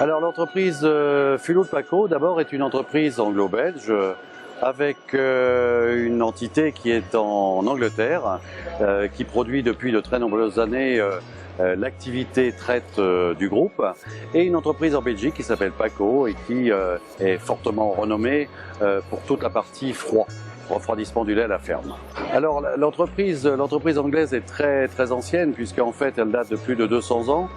Alors l'entreprise Fulot de Paco d'abord est une entreprise anglo-belge avec une entité qui est en Angleterre, qui produit depuis de très nombreuses années l'activité traite du groupe, et une entreprise en Belgique qui s'appelle Paco et qui est fortement renommée pour toute la partie refroidissement du lait à la ferme. Alors l'entreprise anglaise est très ancienne, puisqu'en fait elle date de plus de 200 ans.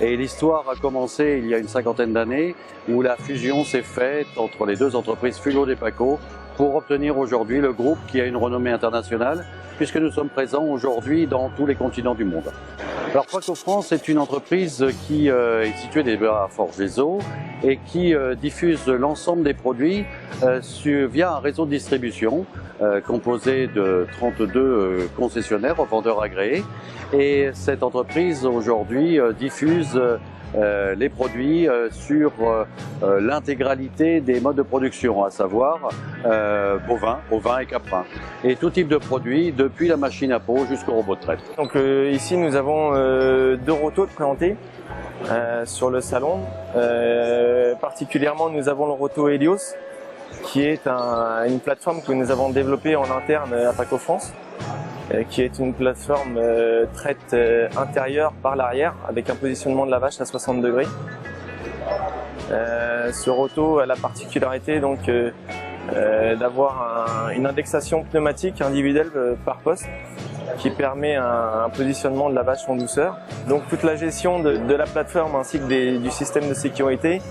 Et l'histoire a commencé il y a une cinquantaine d'années, où la fusion s'est faite entre les deux entreprises Fulot et Paco pour obtenir aujourd'hui le groupe qui a une renommée internationale, puisque nous sommes présents aujourd'hui dans tous les continents du monde. Alors Paco France est une entreprise qui est située à Forges-les-Eaux et qui diffuse l'ensemble des produits via un réseau de distribution composé de 32 concessionnaires, vendeurs agréés. Et cette entreprise aujourd'hui diffuse les produits sur l'intégralité des modes de production, à savoir bovins et caprins. Et tout type de produits, depuis la machine à pot jusqu'au robot de traite. Donc ici nous avons deux rotos de présentés sur le salon. Particulièrement nous avons le roto Helios, qui est une plateforme que nous avons développée en interne à Paco France, qui est une plateforme traite intérieure par l'arrière avec un positionnement de la vache à 60 degrés. Ce roto a la particularité donc d'avoir une indexation pneumatique individuelle par poste qui permet un positionnement de la vache en douceur. Donc toute la gestion de la plateforme ainsi que du système de sécurité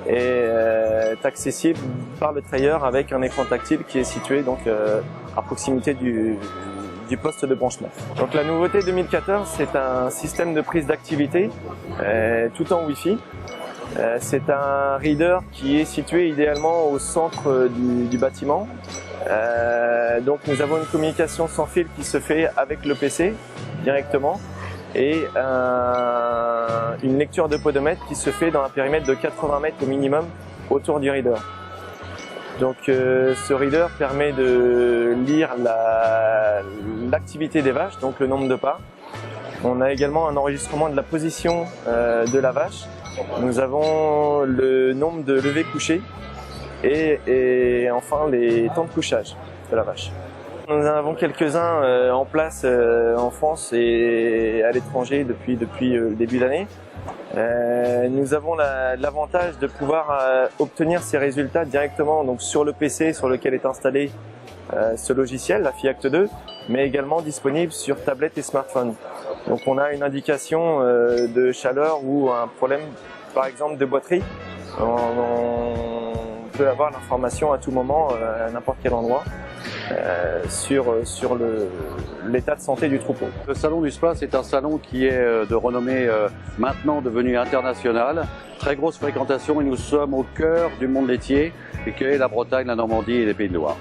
est accessible par le trailer avec un écran tactile qui est situé donc à proximité du poste de branchement. Donc la nouveauté 2014, c'est un système de prise d'activité tout en Wi-Fi. C'est un reader qui est situé idéalement au centre du bâtiment. Donc nous avons une communication sans fil qui se fait avec le PC directement et une lecture de podomètre qui se fait dans un périmètre de 80 mètres au minimum autour du reader. Donc ce reader permet de lire l'activité des vaches, donc le nombre de pas. On a également un enregistrement de la position de la vache. Nous avons le nombre de levées couchées et enfin les temps de couchage de la vache. Nous en avons quelques-uns en place en France et à l'étranger depuis le début d'année. Nous avons l'avantage de pouvoir obtenir ces résultats directement donc sur le PC sur lequel est installé ce logiciel, la FIACT 2, mais également disponible sur tablette et smartphone. Donc on a une indication de chaleur ou un problème par exemple de boiterie. On peut avoir l'information à tout moment, à n'importe quel endroit, sur l'état de santé du troupeau. Le salon du SPAS est un salon qui est de renommée maintenant devenue internationale. Très grosse fréquentation et nous sommes au cœur du monde laitier, qui est la Bretagne, la Normandie et les Pays de Loire.